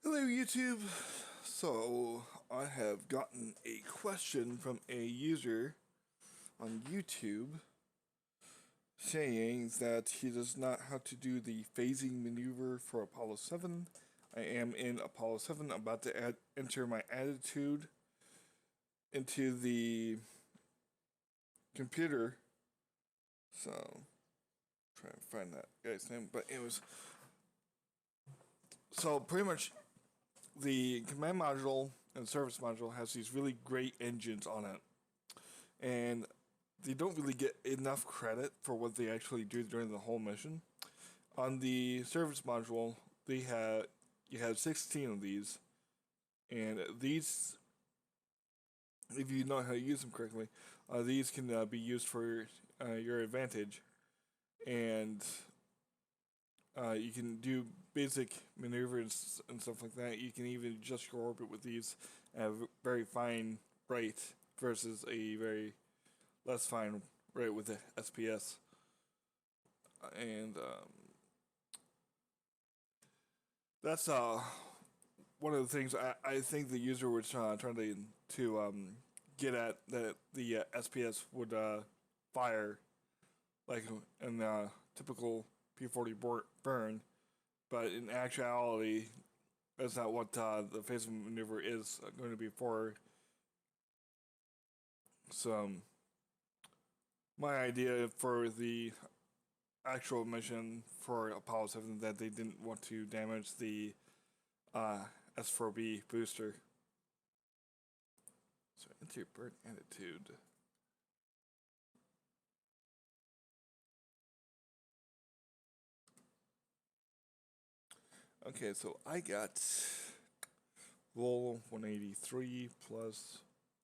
Hello YouTube! So, I have gotten a question from a user on YouTube saying that he does not know how to do the phasing maneuver for Apollo 7. I am in Apollo 7, about to enter my attitude into the computer. So, try and find that guy's name, but it was... So, pretty much the command module and service module has these really great engines on it, and they don't really get enough credit for what they actually do during the whole mission. On the service module, you have 16 of these, and these, if you know how to use them correctly, these can be used for your advantage, and you can do basic maneuvers and stuff like that. You can even adjust your orbit with these at a very fine rate versus a very less fine rate with the SPS. And that's one of the things I think the user was trying to get at, that the SPS would fire like in typical P40 burn, but in actuality, that's not what the phasing maneuver is going to be for. So, my idea for the actual mission for Apollo 7 that they didn't want to damage the S4B booster. So, enter burn attitude. Okay, so I got roll 183 plus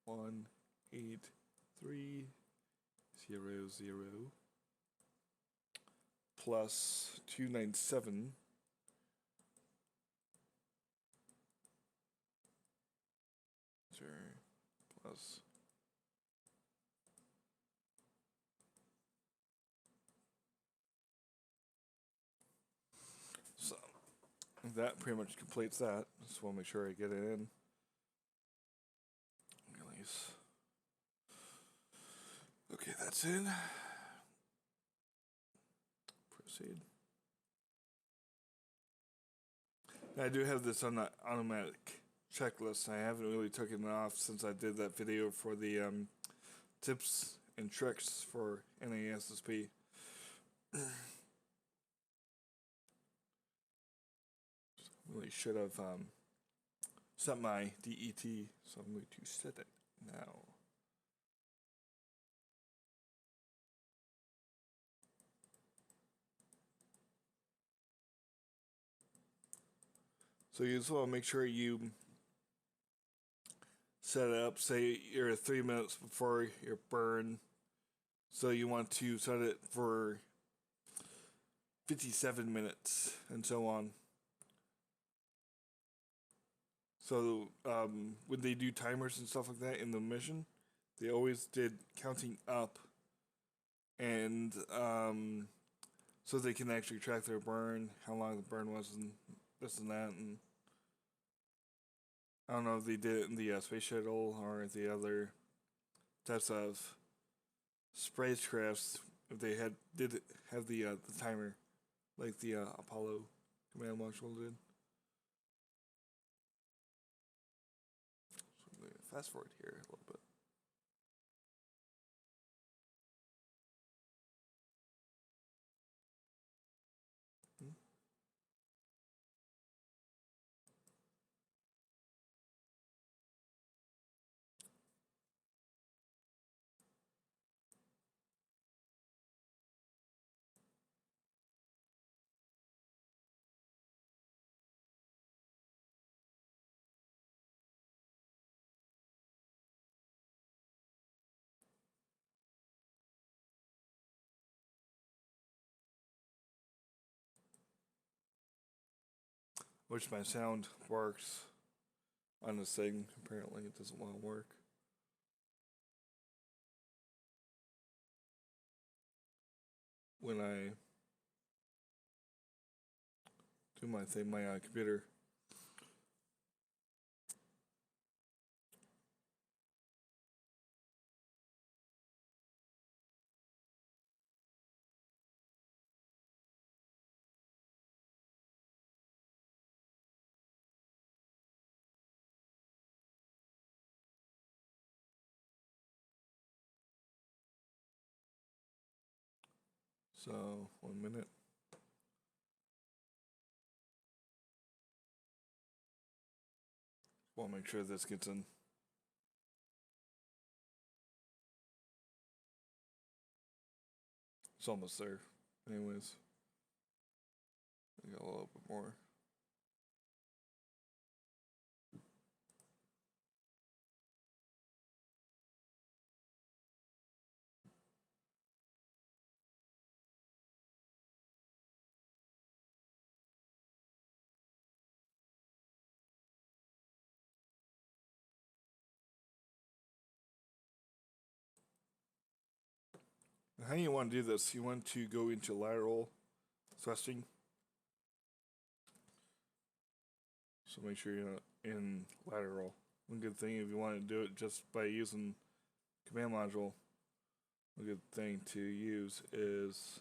183 00 plus 297 plus so that pretty much completes that. Just want to make sure I get it in. Release. Okay, that's in. Proceed. Now, I do have this on the automatic checklist. I haven't really taken it off since I did that video for the tips and tricks for NASSP. Really should have set my DET, so I'm going to set it now. So you just want to make sure you set it up. Say you're 3 minutes before your burn, so you want to set it for 57 minutes and so on. So when they do timers and stuff like that in the mission, they always did counting up, and so they can actually track their burn, how long the burn was, and this and that. And I don't know if they did it in the space shuttle or the other types of spacecrafts, if they did have the timer like the Apollo command module did. So I'm going to fast forward here a little bit. Which my sound works on this thing. Apparently it doesn't want to work. When I do my thing, my computer So 1 minute. Want to make sure this gets in. It's almost there. Anyways, I got a little bit more. How you want to do this? You want to go into lateral thrusting. So make sure you're in lateral. One good thing if you want to do it just by using command module, a good thing to use is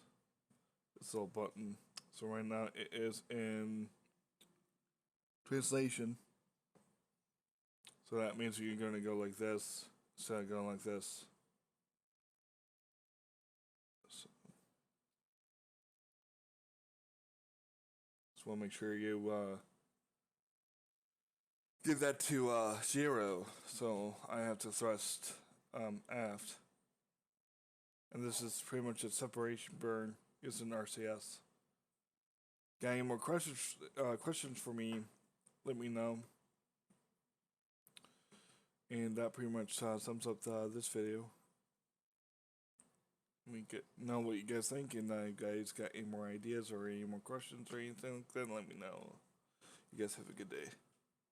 this little button. So right now it is in translation. So that means you're going to go like this instead of going like this. So just want to make sure you give that to 0. So I have to thrust aft. And this is pretty much a separation burn using RCS. Got any more questions for me? Let me know. And that pretty much sums up this video. We get know what you guys think, and you guys got any more ideas or any more questions or anything, then let me know. You guys have a good day.